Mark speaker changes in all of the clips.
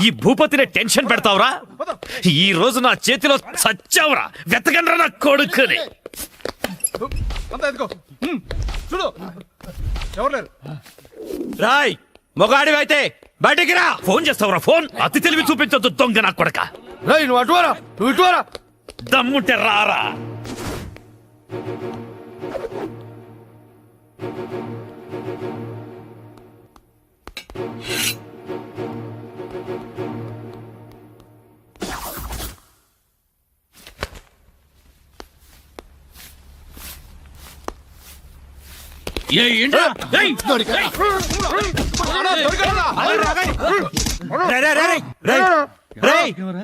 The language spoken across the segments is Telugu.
Speaker 1: ఈ భూపతిని టెన్షన్ పెడతావురా? ఈ రోజు నా చేతిలో చచ్చావురా. వెతకండ్రా నా కొడుకుని.
Speaker 2: రాయ్ మొగాడివైతే బయటికి రా.
Speaker 1: ఫోన్ చేస్తావురా? ఫోన్ అతి తెలివి చూపించొద్దు దొంగ నా కొడక.
Speaker 3: నువ్వు అటువారా, నువ్వు ఇటువారా.
Speaker 1: దమ్ముంటే రారా.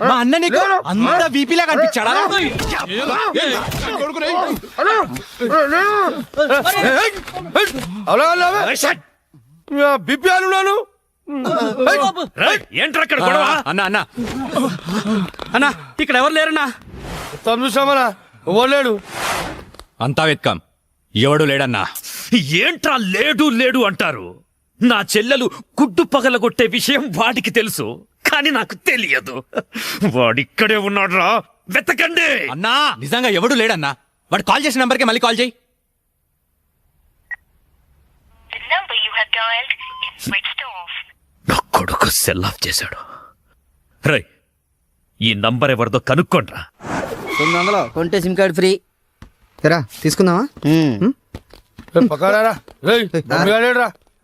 Speaker 2: మా అన్న నీకు అంత వీపీలా కనిపించాడా?
Speaker 3: బిపి అన్నాను.
Speaker 1: ఏంట్రా అక్కడ గొడవ?
Speaker 2: అన్న అన్న అన్న ఇక్కడ ఎవరు లేరన్నా?
Speaker 3: చూసామరా, ఎవరు లేడు.
Speaker 2: అంతా వెత్కాం, ఎవడు లేడన్నా.
Speaker 1: ఏంట్రా లేడు లేడు అంటారు? నా చెల్లెలు గుడ్డు పగలగొట్టే విషయం వాడికి తెలుసు, కానీ నాకు తెలియదు. వాడిక్కడే ఉన్నాడ్రా, వెతకండి.
Speaker 2: అన్నా నిజంగా ఎవడు లేడన్నా. వాడు కాల్ చేసిన నంబర్కి మళ్ళీ కాల్ చేయి.
Speaker 1: నా కొడుకు సెల్ ఆఫ్ చేశాడు. రై, ఈ నంబర్ ఎవరిదో కనుక్కోండ్రా.
Speaker 4: 900 కొంటే సిమ్ కార్డ్ ఫ్రీ.
Speaker 5: ఎరా తీసుకుందామా?
Speaker 3: పక్కడారా.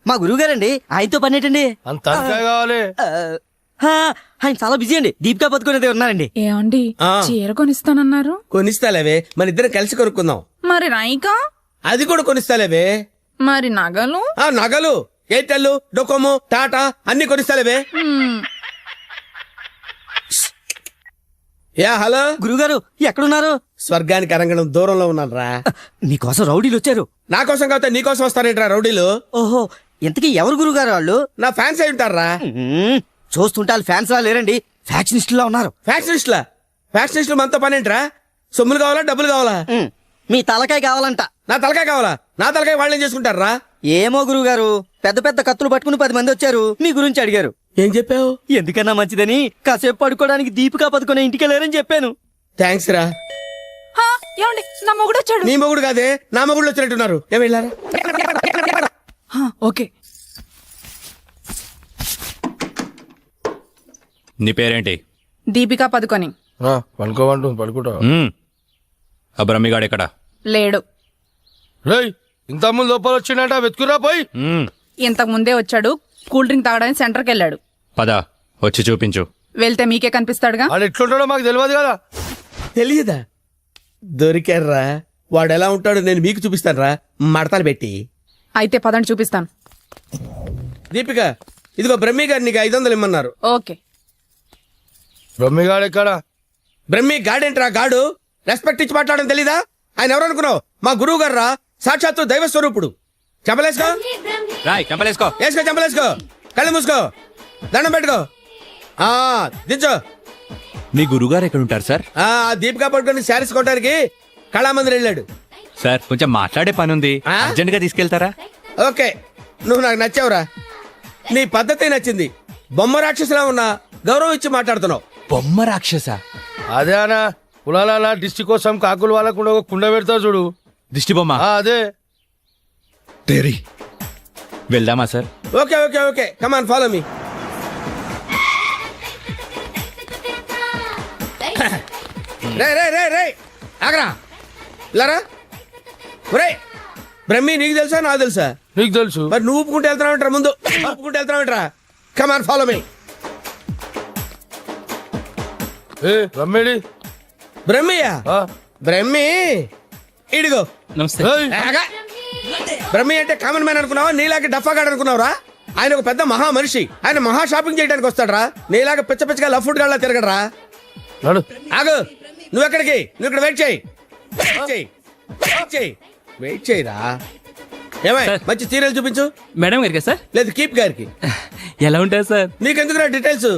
Speaker 4: మా గురువు గారండి, ఆయనతో పని ఏంటండి?
Speaker 3: అంత కావాలి.
Speaker 4: ఆయన చాలా బిజీ అండి. దీపికా పదుకునేది ఉన్నారండి.
Speaker 6: ఏమండి చీర కొనిస్తానన్నారు?
Speaker 7: కొనిస్తాలేవే, మన ఇద్దరం కలిసి కొనుక్కుందాం.
Speaker 6: మరి నాయికా?
Speaker 7: అది కూడా కొనిస్తాలేవే.
Speaker 6: మరి నగలు?
Speaker 7: నగలు ఎయిర్టెల్, డొకోమో, టాటా అన్ని కొనిస్తాలేవే. యా హలో
Speaker 4: గురుగారు ఎక్కడున్నారు?
Speaker 7: స్వర్గానికి అరంగడం దూరంలో ఉన్నాను రా.
Speaker 4: మీకోసం రౌడీలు వచ్చారు.
Speaker 7: నా కోసం కాకపోతే నీ కోసం వస్తారేంట్రా రౌడీలు?
Speaker 4: ఓహో, ఇంతకీ ఎవరు గురుగారు వాళ్ళు?
Speaker 7: నా ఫ్యాన్స్ అయి ఉంటారా?
Speaker 4: చూస్తుంటే వాళ్ళు ఫ్యాన్స్ లా లేరండి, ఫ్యాక్షనిస్టులా ఉన్నారు.
Speaker 7: ఫ్యాక్షనిస్టులా? ఫ్యాక్షనిస్టులు మనతో పనేంట్రా? సొమ్ములు కావాలా, డబ్బులు కావాలా?
Speaker 4: మీ తలకాయ కావాలంట.
Speaker 7: నా తలకాయ కావాలా? నా తలకాయ వాళ్ళు ఏం చేసుకుంటారా?
Speaker 4: ఏమో గురుగారు, పెద్ద పెద్ద కత్తులు పట్టుకుని 10 మంది వచ్చారు, మీ గురించి అడిగారు.
Speaker 7: ఏం చెప్పావు?
Speaker 4: ఎందుకన్నా మంచిదని కాసేపు పడుకోవడానికి దీపికా పదుకునే ఇంటికి వెళ్ళారని చెప్పాను.
Speaker 7: థ్యాంక్స్ రా.
Speaker 6: ఏమండి, నా మొగుడు వచ్చాడు.
Speaker 7: నీ మొగుడు కాదే, నా మొగుడు వచ్చినట్టున్నారు. ఏం వెళ్ళారా?
Speaker 6: ఓకే.
Speaker 2: నీ పేరేంటి?
Speaker 6: దీపికా పదుకొని.
Speaker 3: పడుకోమంటుంది, పడుకుంటా.
Speaker 2: ఆ బ్రహ్మిగాడు ఎక్కడ?
Speaker 6: లేడు.
Speaker 3: రేయ్, ఇంత ముందు లోపల వచ్చిందంట, వెతుకురా పోయి.
Speaker 6: ఇంతకు ముందే వచ్చాడు, కూల్ డ్రింక్ తాగడానికి సెంటర్కి వెళ్ళాడు.
Speaker 2: పద వచ్చి చూపించు.
Speaker 6: వెళ్తే మీకే కనిపిస్తాడుగా.
Speaker 3: వాడు ఎట్లుంటాడో మాకు తెలియదు కదా.
Speaker 7: తెలియదా? దొరికారా? వాడు ఎలా ఉంటాడో నేను మీకు చూపిస్తాను. మడతలు పెట్టి.
Speaker 6: అయితే పదండి చూపిస్తాను.
Speaker 7: దీపిక, ఇదిగో బ్రహ్మి గారు నీకు 500 ఇమ్మన్నారు.
Speaker 6: ఓకే.
Speaker 3: బ్రహ్మిగాడు ఎక్కడ?
Speaker 7: బ్రహ్మి గాడేంట్రా గాడు? రెస్పెక్ట్ ఇచ్చి మాట్లాడడం తెలీదా? ఆయన ఎవరు అనుకున్నావు? మా గురువు గారు రా, సాక్షాత్తు దైవ స్వరూపుడు. చెంపలేసుకో,
Speaker 2: రాయ్ చెంపలేసుకో.
Speaker 7: వేసుకో, చెంపలేసుకో, కళ్ళు మూసుకో, దండం పెట్టుకో, దించో.
Speaker 2: మీ గురుగారు ఎక్కడ ఉంటారు సార్?
Speaker 7: దీపికా పట్టుకొని శారీస్ కొట్టడానికి కళామందిర్ వెళ్ళాడు.
Speaker 2: సార్ కొంచెం మాట్లాడే పని ఉంది, అర్జెంట్ గా తీసుకెళ్తారా?
Speaker 7: ఓకే, నువ్వు నాకు నచ్చావురా. నీ పద్ధతి నచ్చింది. బొమ్మ రాక్షసులా ఉన్నా గౌరవం ఇచ్చి మాట్లాడుతున్నావు.
Speaker 2: బొమ్మ రాక్షస?
Speaker 3: అదే అన్న, కులాల డిస్టిక్ కోసం కాకులు వాళ్ళకుండా ఒక కుండ పెడతావు చూడు,
Speaker 2: దిష్టి బొమ్మ.
Speaker 3: అదే.
Speaker 2: వెళ్దామా sir?
Speaker 7: Okay okay okay, come on follow me. రే రే రే రే ఆగరా, ఇలారా. రే బ్రహ్మి, నీకు తెలుసా నాకు తెలుసా?
Speaker 3: నీకు తెలుసు.
Speaker 7: మరి నువ్వు ఊపుకుంటూ వెళ్తున్నావు ముందు, ఊపుకుంటూ వెళ్తున్నావు. Come on follow me.
Speaker 3: బ్రహ్మేడి?
Speaker 7: బ్రహ్మియా? బ్రహ్మి ఇడిగో.
Speaker 2: నమస్తే.
Speaker 7: బ్రహ్మి అంటే కామన్ మ్యాన్ అనుకున్నావా? నీలాగే డఫాగాడు అనుకున్నావురా? ఆయన ఒక పెద్ద మహా మనిషి. ఆయన మహా షాపింగ్ చేయడానికి వస్తాడరా. నీలాగా పిచ్చ పిచ్చగా లవ్ ఫుడ్ గాళ్ళ తిరగడరా. ఆగు, నువ్వెక్కడికి? నువ్వు ఇక్కడ వెయిట్ చేయి, వెయిట్ చేయరా. ఏమై మంచి సీరియల్ చూపించు.
Speaker 2: మేడం గారికి సార్?
Speaker 7: లేదు కీప్ గారికి.
Speaker 2: ఎలా ఉంటారు సార్?
Speaker 7: నీకెందుకురా డీటెయిల్స్?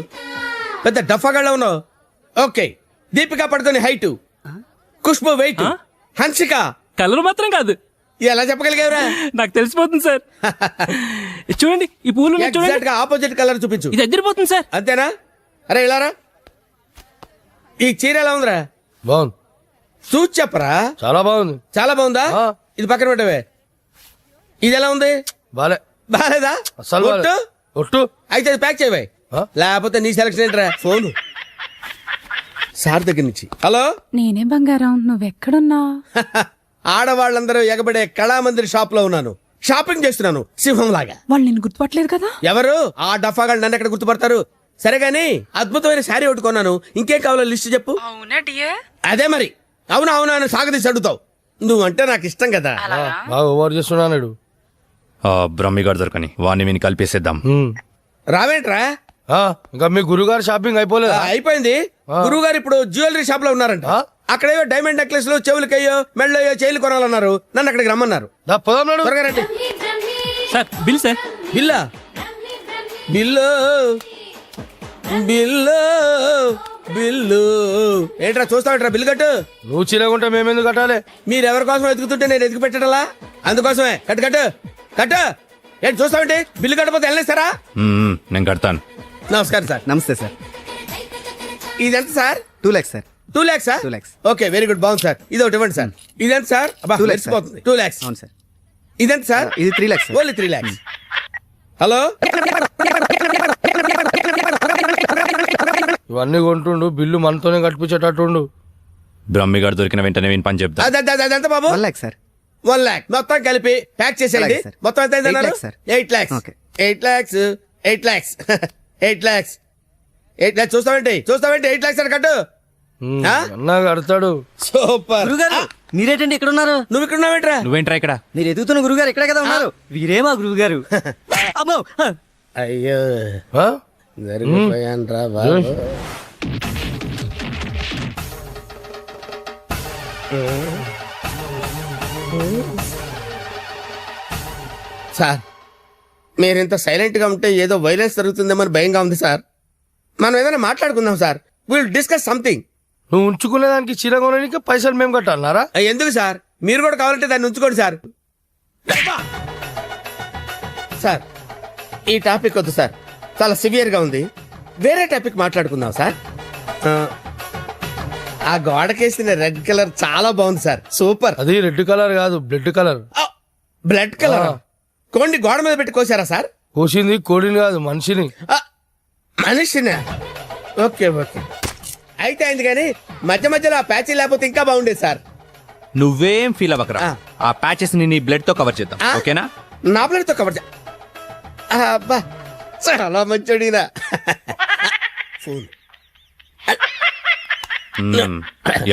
Speaker 7: పెద్ద డఫాగాళ్ళ ఉన్నావు. Okay, Deepika Padukone height, Khushbu weight, Hansika
Speaker 2: colour మాత్రం కాదు.
Speaker 7: ఎలా చెప్పగలిగావురా?
Speaker 2: నాకు తెలిసిపోతుంది సార్.
Speaker 8: చూడండి ఈ పూలు ఉన్నాయి చూడండి.
Speaker 7: ఎగ్జాక్ట్ గా ఆపోజిట్ కలర్ చూపించు.
Speaker 8: ఇది ఎదిరిపోతుంది సార్.
Speaker 7: అంతేనా? అరే ఇలారా, ఈ చీర ఎలా ఉందిరా?
Speaker 3: బాగుంది,
Speaker 7: చూసి చెప్పరా.
Speaker 3: చాలా బాగుంది.
Speaker 7: చాలా బాగుందా?
Speaker 3: ఆ.
Speaker 7: ఇది పక్కన పెట్టవే. ఇది ఎలా ఉంది?
Speaker 3: బాలే,
Speaker 7: బాలేదా?
Speaker 3: అసలు బాలే.
Speaker 7: ఒట్టు?
Speaker 3: ఒట్టు.
Speaker 7: అయితే అది ప్యాక్ చేయవే.
Speaker 3: ఆ?
Speaker 7: లేకపోతే నీ సెలక్షన్ ఏంట్రా? ఫోన్ సార్ దగ్గర నుంచి. హలో.
Speaker 6: నేనే బంగారం, నువ్వెక్కడున్నావు?
Speaker 7: ఆడవాళ్ళందరూ ఎగబడే కళామందిర్ షాప్ లో ఉన్నాను. షాపింగ్ చేస్తున్నాను సింహం లాగా.
Speaker 6: వాళ్ళు నేను గుర్తుపట్టలేదు కదా.
Speaker 7: ఎవరు ఆ డఫాగాళ్ళు నన్ను ఎక్కడ గుర్తుపడతారు? సరే గాని అద్భుతమైన శారీ ఒకటి కొన్నాను. ఇంకేం కావాలో లిస్ట్ చెప్పు.
Speaker 6: అవునా డియర్?
Speaker 7: అదే మరి. అవునా అవునా అని సాగదీసి అడుగుతావు. నువ్వంటే నాకు ఇష్టం కదా.
Speaker 3: బాగా ఓవర్ చేస్తున్నాడు.
Speaker 2: బ్రహ్మిగాడు దొరకని వాడిని విని కలిపేసేద్దాం.
Speaker 7: రావేంట్రా?
Speaker 3: ఇంకా మీ గురుగారు షాపింగ్ అయిపోలేదు?
Speaker 7: అయిపోయింది. గురువు గారు ఇప్పుడు జ్యువెలరీ షాప్ లో ఉన్నారంట. అక్కడేవో డైమండ్ నెక్లెస్ లు, చెవులకయ్యో, మెళ్ళయ్యో, చైలు కొనాలన్నారు. నన్ను అక్కడికి రమ్మన్నారు.
Speaker 3: పోదాం నాడు.
Speaker 7: త్వరగా రండి.
Speaker 8: Sir bill sir.
Speaker 7: బిల్లా? బిల్లు బిల్లు బిల్లు ఏంట్రా చూస్తావుట్రా? బిల్లు కట్టు.
Speaker 3: నువ్వు చీలకుంటే మేమెందుకు కట్టాలి?
Speaker 7: మీరెవరి కోసం ఎదుగుతుంటే నేను ఎదుగు పెట్టడలా? అందుకోసమే. కట్టు కట్టు కట్టు. ఏంటి చూస్తావేంటి? బిల్లు కట్టపోతే వెళ్ళేస్తారా?
Speaker 2: నేను కడతాను.
Speaker 7: నమస్కారం సార్.
Speaker 5: నమస్తే సార్.
Speaker 7: ఇదెంత sir?
Speaker 5: 2 lakhs sir.
Speaker 7: 2 lakhs sir?
Speaker 5: 2 lakhs.
Speaker 7: Okay, very good, బాగుంది సార్. ఇది ఒకటి ఇవ్వండి సార్. ఇదెంత సార్?
Speaker 5: 2 lakhs sir.
Speaker 7: 2 lakhs.
Speaker 5: అవును సార్.
Speaker 7: ఇదెంత సార్?
Speaker 5: ఇది 3 lakhs sir.
Speaker 7: Only 3 lakhs. Hello.
Speaker 3: ఇవన్నీ కొంటుండు, బిల్లు మనతోనే కట్టించేటట్టుండు.
Speaker 2: బ్రహ్మిగాడు దొరికిన వెంటనే విని పని చెప్తా.
Speaker 7: అదెంత బాబు?
Speaker 5: 1 lakh సార్.
Speaker 7: 1 lakh మొత్తం కలిపి ప్యాక్ చేసేయండి.
Speaker 5: అలాగే సార్.
Speaker 7: మొత్తం ఎంత
Speaker 5: 8 lakhs sir.
Speaker 7: 8 lakhs.
Speaker 5: Okay.
Speaker 7: 8 lakhs. 8 lakhs. 8 lakhs. 8 lakhs. చూస్తావేంటి 8 lakhs అని కట్టు. ఆ?
Speaker 3: అన్నా కడతాడు.
Speaker 7: సూపర్.
Speaker 4: గురుగారు మీరేటండి ఇక్కడ ఉన్నారు?
Speaker 7: నువ్వు ఇక్కడ ఉన్నావేంట్రా?
Speaker 2: నువ్వేంట్రా ఇక్కడ?
Speaker 4: మీరు ఎదుగుతున్న గురుగారు ఇక్కడే కదా ఉన్నారు. వీరే మా గురుగారు. అమ్మో.
Speaker 7: అయ్యో,
Speaker 3: ఆ?
Speaker 7: జరిగిపోయాను రా బాబు. సార్, మీరింత సైలెంట్ గా ఉంటే ఏదో వైలెన్స్ జరుగుతుందేమని భయంగా ఉంది సార్. మనం ఏదైనా మాట్లాడుకుందాం సార్. Will discuss something.
Speaker 3: నువ్వు ఉంచుకునే దానికి చీర కొనడానికి పైసలు మేము కట్టాలన్నారా?
Speaker 7: ఎందుకు సార్? మీరు కూడా కావాలంటే దాన్ని ఉంచుకోండి సార్. సార్, ఈ టాపిక్ వద్దు సార్, చాలా సివియర్ గా ఉంది. వేరే టాపిక్ మాట్లాడుకుందాం సార్. ఆ గోడకేసిన రెడ్ కలర్ చాలా బాగుంది సార్. సూపర్.
Speaker 3: అది రెడ్ కలర్ కాదు, బ్లడ్ కలర్.
Speaker 7: Blood colour. కోండి గోడ మీద పెట్టి కోసారా సార్?
Speaker 3: కోసింది కోడిని కాదు, మనిషిని.
Speaker 7: మనిషినా? ఓకే ఓకే, అయితే అయింది. కానీ మధ్య మధ్యలో ఆ ప్యాచీ లేకపోతే ఇంకా బాగుండేది సార్.
Speaker 2: నువ్వేం ఫీల్ అవ్వకరా. ఆ ప్యాచెస్ ని నీ బ్లడ్ తో కవర్ చేద్దాం. ఓకేనా?
Speaker 7: నా ప్లేట్తో కవర్ అబ్బా, చాలా మంచోడినా. ఫోన్.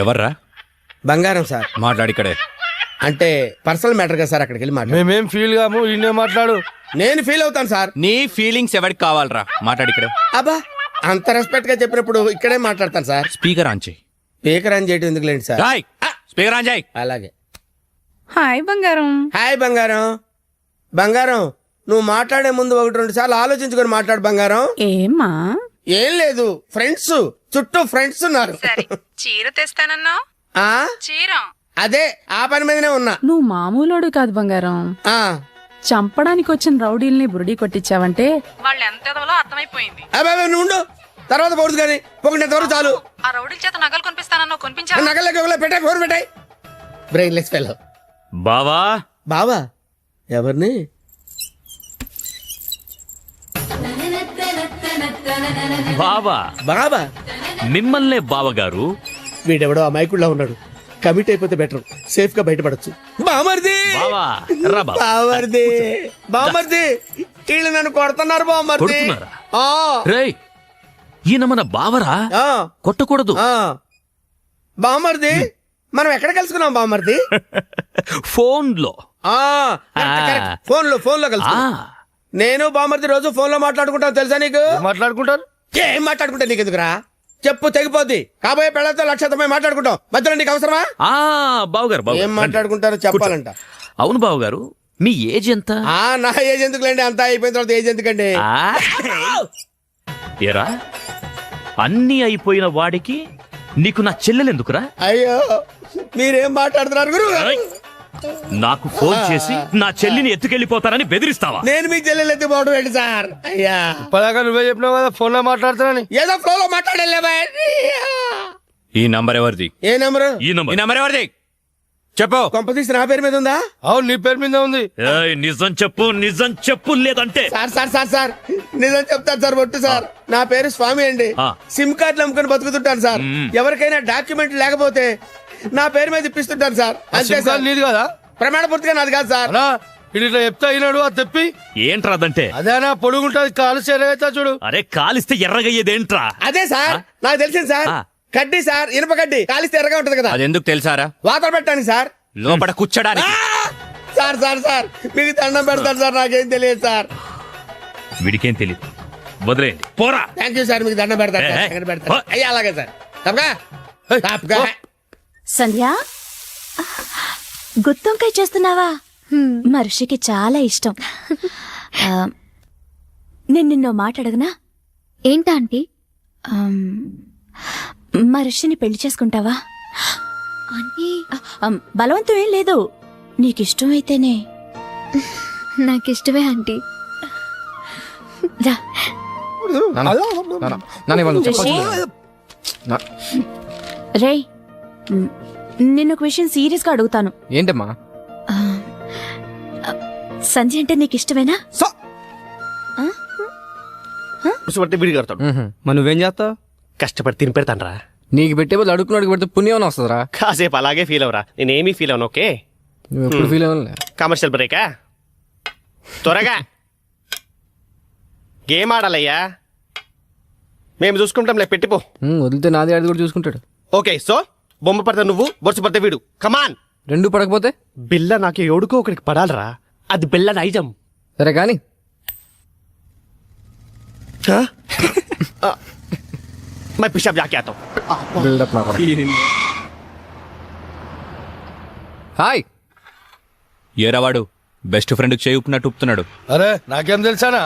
Speaker 2: ఎవర్రా?
Speaker 7: బంగారం సార్.
Speaker 2: మాట్లాడిక్కడే.
Speaker 7: అంటే పర్సనల్ మ్యాటర్ కదా సార్, అక్కడికి వెళ్ళి మాట్లాడు.
Speaker 3: మేమేం ఫీల్ కాము, ఈయనే మాట్లాడు.
Speaker 7: నేను ఫీల్ అవుతాను సార్.
Speaker 2: నీ ఫీలింగ్స్ ఎవరికి కావాలరా? మాట్లాడిక్కడే.
Speaker 7: అబ్బా, అంత రెస్పెక్ట్ గా చెప్పినప్పుడు ఇక్కడే మాట్లాడతాను సార్.
Speaker 2: స్పీకర్ ఆన్ చేయి.
Speaker 7: స్పీకర్ ఆన్ చేయడం ఎందుకు లేండి సార్?
Speaker 2: రాయ్ స్పీకర్ ఆన్ చేయి.
Speaker 7: అలాగే.
Speaker 6: హాయ్ బంగారం.
Speaker 7: హాయ్ బంగారం. బంగారం, నువ్వు మాట్లాడే ముందు 1-2 సార్లు ఆలోచించుకొని మాట్లాడు బంగారం.
Speaker 6: ఏమ్మా?
Speaker 7: ఏం లేదు, ఫ్రెండ్స్ చుట్టూ ఫ్రెండ్స్ ఉన్నారు.
Speaker 6: చీర తెస్తానన్నా?
Speaker 7: ఆ
Speaker 6: చీర
Speaker 7: అదే, ఆ పని మీదనే ఉన్నా.
Speaker 6: నువ్వు మామూలోడు కాదు బంగారం.
Speaker 7: ఆ
Speaker 6: చంపడానికి వచ్చిన రౌడీల్ని బురుడి కొట్టించావంటే వాళ్ళు ఎంత ఎదవలో అర్థమైపోయింది.
Speaker 7: అబ్బాయి నువ్వు ఉండు, తర్వాత పోదు కానీ పొగినంత వరకు చాలు.
Speaker 6: ఆ రౌడీల చేత నగలు కొనిపిస్తానన్నా కొనిపించావా?
Speaker 7: నగలకి పెట్టాయి, ఫోన్ పెట్టాయి. Brainless fellow.
Speaker 1: బావా
Speaker 7: బావా? ఎవరిని?
Speaker 1: బావా
Speaker 7: బాబా?
Speaker 1: మిమ్మల్నే బావగారు.
Speaker 7: వీడెవడో అమాయకుడిలా ఉన్నాడు. కమిట్ అయిపోతే బెటర్, సేఫ్ గా బయటపడచ్చు. బామర్ది,
Speaker 1: బావా రా బావా.
Speaker 7: బామర్ది, బామర్ది, వీళ్ళు నన్ను కొడుతున్నారు బామర్ది.
Speaker 1: కొడుతున్నారా?
Speaker 7: ఆ,
Speaker 1: రేయ్, ఈయన మన బావరా,
Speaker 7: ఆ,
Speaker 1: కొట్టకూడదు.
Speaker 7: ఆ. బామర్ది, మనం ఎక్కడ కలుసుకున్నాం బామర్ది?
Speaker 1: ఫోన్ లో.
Speaker 7: ఆ, కరెక్ట్, కరెక్ట్. ఫోన్ లో కలుసుకున్నాం. నేను బామర్ది రోజు ఫోన్ లో మాట్లాడుకుంటాను, తెలుసా నీకు?
Speaker 3: మాట్లాడుకుంటారు.
Speaker 7: ఏం మాట్లాడుకుంటా నీకు ఎందుకురా? చెప్పు తెగిపోద్ది. కాబోయే పెళ్ళతో లక్షతమై మాట్లాడుకుంటాం, మధ్యలో నీకు అవసరమా?
Speaker 1: బావగారు బావగారు,
Speaker 7: ఏం మాట్లాడుకుంటారో చెప్పాలంట.
Speaker 1: అవును బావగారు, మీ ఏజ్ ఎంత?
Speaker 7: నా ఏజ్ ఎందుకులేండి, అంతా అయిపోయిన తర్వాత ఏజ్ ఎందుకండి?
Speaker 1: ఏరా, అన్ని అయిపోయిన వాడికి నీకు నా చెల్లెలు ఎందుకురా?
Speaker 7: అయ్యో, మీరేం మాట్లాడుతున్నారు గురు?
Speaker 1: నాకు ఫోన్ చేసి నా చెల్లిని ఎత్తుకెళ్లిపోతానని బెదిరిస్తావా?
Speaker 7: నేను మీ చెల్లెలు ఎత్తిపోవడం ఏంటి సార్? అయ్యా
Speaker 3: ఇప్పటిదాకా నువ్వే చెప్పినావు కదా ఫోన్ లో మాట్లాడుతానని.
Speaker 7: ఏదో ఫ్లోలో మాట్లాడలే.
Speaker 2: ఈ నంబర్ ఎవరిది?
Speaker 7: ఏ నెంబరు?
Speaker 1: ఈ
Speaker 2: ఈ
Speaker 1: నంబర్.
Speaker 2: నంబర్ ఎవరిది చెప్పు.
Speaker 7: కొంప తీసి నా పేరు మీద ఉందా?
Speaker 3: అవును నీ పేరు మీద ఉంది.
Speaker 1: ఏయ్, నిజం చెప్పు, నిజం చెప్పు, లేదంటే
Speaker 7: సార్ సార్ సార్ సార్ నిజం చెప్తాను సార్. ఒట్టు సార్, నా పేరు స్వామి అండి.
Speaker 1: ఆ.
Speaker 7: సిమ్ కార్డులు అమ్ముకొని బతుకుతుంటాను సార్. ఎవరికైనా డాక్యుమెంట్ లేకపోతే నా పేరు మీద ఇప్పిస్తుంటాను సార్. అంతే
Speaker 3: సిమ్
Speaker 7: సార్.
Speaker 3: కార్డు నీది కదా
Speaker 7: ప్రమాణ పూర్తిగా నాది కాదు సార్.
Speaker 3: అనా ఇది ఇట్లా చెప్తా అయినాడు అది తెప్పి.
Speaker 1: ఏంట్రాదంటే?
Speaker 3: అదేనా పొడుగుంటది కాలు చేరవుతా చూడు.
Speaker 1: అరే కాలిస్తే ఎర్రగయ్యేదేంట్రా?
Speaker 7: అదే సార్ నాకు తెలిసింది సార్.
Speaker 1: ఆ.
Speaker 7: కడ్డీ సార్, ఇనుప కడ్డీ కాలిస్తే ఎర్రగా ఉంటది కదా,
Speaker 2: అది ఎందుకు తెలుసారా?
Speaker 7: వాతలు పెట్టాను సార్.
Speaker 2: లోపల కూర్చోడానికి.
Speaker 7: సార్ సార్ సార్ మీకు దండం పెడతాను సార్, నాకేం తెలియదు సార్.
Speaker 1: వీడికేం తెలియదు, వదిలేయండి. పోరా.
Speaker 7: థ్యాంక్ యూ సార్, మీకు దండం పెడతాను సార్.
Speaker 1: ఏ, ఏ.
Speaker 7: దండం పెడతాను. అయ్యా అలాగే సార్. తప్పగా తప్పగా.
Speaker 9: సంధ్య గుత్తొంకాయ చేస్తున్నావా? మా ఋషికి చాలా ఇష్టం. నేను నిన్నో మాట అడగనా? ఏంటా ఆంటీ? మా ఋషిని పెళ్లి చేసుకుంటావా? ఆంటీ బలవంతం ఏం లేదు, నీకిష్టమైతేనే. నాకిష్టమే ఆంటీ. రా. రిషి, రేయ్ నిన్న ఒక విషయం సీరియస్ గా అడుగుతాను.
Speaker 5: ఏంటమ్మా?
Speaker 9: సంధ్య అంటే నీకు ఇష్టమేనా?
Speaker 3: బిడి కడతాడు.
Speaker 5: మరి నువ్వేం చేస్తావు?
Speaker 10: కష్టపడి తిని పెడతానరా.
Speaker 5: నీకు పెట్టే బదులు అడుగుకున్నాడు పెడితే పుణ్యం వస్తుందిరా.
Speaker 10: కాసేపు అలాగే ఫీల్ అవరా, నేనేమీ ఫీల్ అవను. ఓకే,
Speaker 5: నువ్వు ఎప్పుడు ఫీల్ అవ్వలే.
Speaker 10: కమర్షియల్ బ్రేకా? త్వరగా గేమ్ ఆడాలయ్యా, మేము చూసుకుంటాంలే. పెట్టిపో.
Speaker 5: వదిలితే నాది ఆడి కూడా చూసుకుంటాడు.
Speaker 10: ఓకే, సో బొమ్మ పడితే నువ్వు, బొరుసు పడితే వీడు. కమాన్.
Speaker 5: రెండు పడకపోతే
Speaker 10: బిల్ల నాకు ఎవడుకో ఒకరికి పడాలరా, అది బిల్ల నైజం.
Speaker 5: సరే కానీ
Speaker 10: मैं पिशाब जाके आता हूँ.
Speaker 5: బిల్డప్ నా హాయ్.
Speaker 2: ఏరావాడు బెస్ట్ ఫ్రెండ్ చేయి ఉప్పినట్టు ఉప్పుతున్నాడు.
Speaker 3: అరే నాకేం తెలుసానా?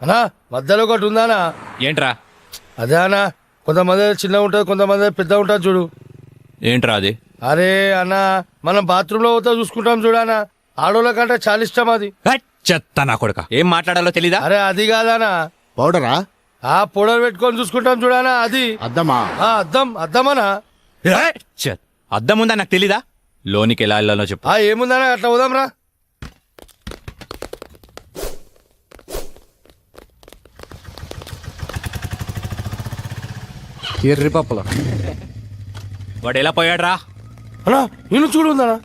Speaker 3: అనా మధ్యలో ఒకటి ఉందానా?
Speaker 2: ఏంట్రా?
Speaker 3: అదే అనా, కొంతమంది చిన్న ఉంటది, కొంతమంది పెద్ద ఉంటది చూడు.
Speaker 2: ఏంట్రా అది?
Speaker 3: అరే అన్న, మనం బాత్రూమ్ లో పోతా చూసుకుంటాం చూడానా, ఆడోళ్ళ కంటే చాలా ఇష్టం అది.
Speaker 2: హట్, చెత్త నా కొడుక. ఏం మాట్లాడాలో తెలీదా?
Speaker 3: అరే అది కాదానా,
Speaker 11: పౌడరా?
Speaker 3: ఆ పొడలు పెట్టుకొని చూసుకుంటాం చూడానా, అది
Speaker 11: అద్దమా?
Speaker 3: అద్దం. అద్దమనా?
Speaker 2: హట్, చెత్త. అద్దం ఉందా నాకు తెలీదా? లోనికి ఎలా వెళ్ళాలో చెప్పు.
Speaker 3: ఏముందనా, అట్లా పోదాం రా.
Speaker 5: ఎర్రి పప్పులో
Speaker 2: వాడు ఎలా పోయాడ్రా?
Speaker 3: అన్నా నిన్ను చూడు ఉందనా.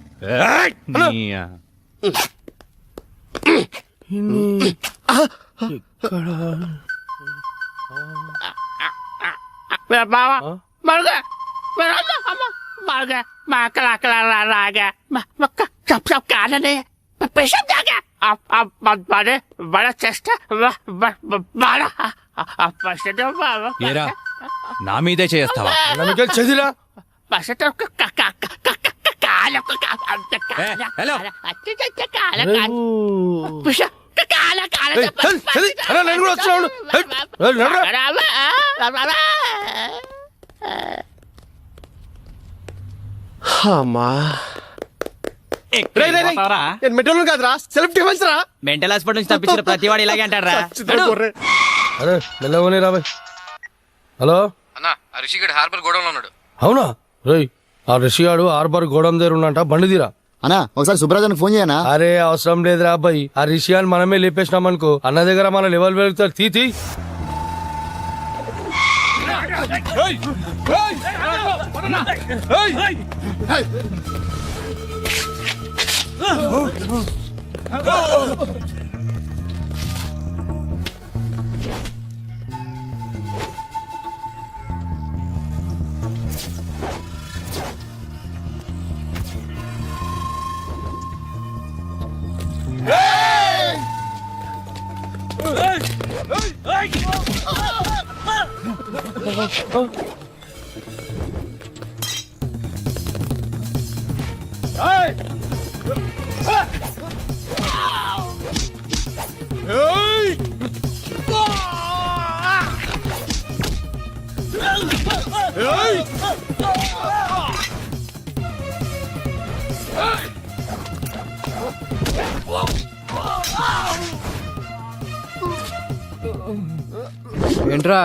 Speaker 10: मेरा बाबा मर गया, मेरा मर गया, मैं अकेला अकेला रह गया, सब कारण है, पेशेंट जा गया. अब बड़े बड़ा चेस्ट बड़ा पेशेंट
Speaker 2: ఏరా నా మీదే చేస్తావా?
Speaker 3: నమ్మకం చదిరా.
Speaker 10: पेशेंट
Speaker 2: హలో
Speaker 3: నేను కూడా వచ్చినాడు.
Speaker 10: అమ్మా మెట్రోలు కాదురా, సెల్ఫ్ డిఫెన్స్ రా.
Speaker 4: మెంటల్ హాస్పిటల్ నుంచి తప్పించిన ప్రతి వాడు ఇలాగే అంటారా?
Speaker 3: అరే మెల్లవని రాబాయ్. హలో
Speaker 2: అన్నా, రిషిగడ్ హార్బర్ గోడంలో ఉన్నాడు.
Speaker 3: అవునా? రేయ్ ఆ రిషిగాడు హార్బర్ గోడం దగ్గర ఉన్నంట, బండి తీరా.
Speaker 11: అన్నా ఒకసారి సుబ్రాజానికి ఫోన్ చేయనా?
Speaker 3: అరే అవసరం లేదురా అబ్బాయి, ఆ రిషియాన్ని మనమే లేపేసినాం అనుకో, అన్న దగ్గర మన లెవెల్ వెళ్తారు. తీ
Speaker 5: ఏంట్రా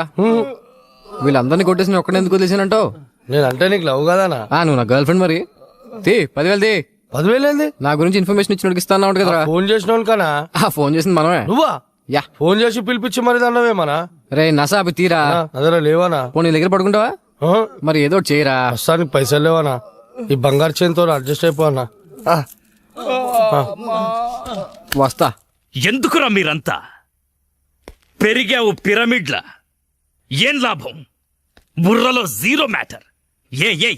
Speaker 5: వీళ్ళందరినీ కొట్టేసి ఒక్కడ ఎందుకు వదిలేసానంటావు?
Speaker 3: నేనంటే నీకు లవ్ కదానా?
Speaker 5: నువ్వు నా గర్ల్ ఫ్రెండ్ మరి. 10,000 తీ.
Speaker 3: 10,000 ఏంది?
Speaker 5: నా గురించి ఇన్ఫర్మేషన్ ఇచ్చినోడికి ఇస్తాను కదరా.
Speaker 3: ఫోన్ చేసినోను కనా?
Speaker 5: ఫోన్ చేసింది మనమే.
Speaker 3: నువ్వా?
Speaker 5: యా.
Speaker 3: ఫోన్ చేసి పిలిపించి మరి దన్నవేమనా?
Speaker 5: రే నసా అవి తీరా.
Speaker 3: అదరా లేవానా?
Speaker 5: పోనీ నీ దగ్గర పడుకుంటావా? మరి ఏదో ఒకటి చేయరా.
Speaker 3: ప్రస్తుతానికి పైసలు లేవానా? ఈ బంగారు చేతితో అడ్జస్ట్ అయిపోనా?
Speaker 5: వస్తా.
Speaker 1: ఎందుకురా మీరంతా పెరిగావు పిరమిడ్ల? ఏం లాభం? బుర్రలో జీరో మ్యాటర్. ఏ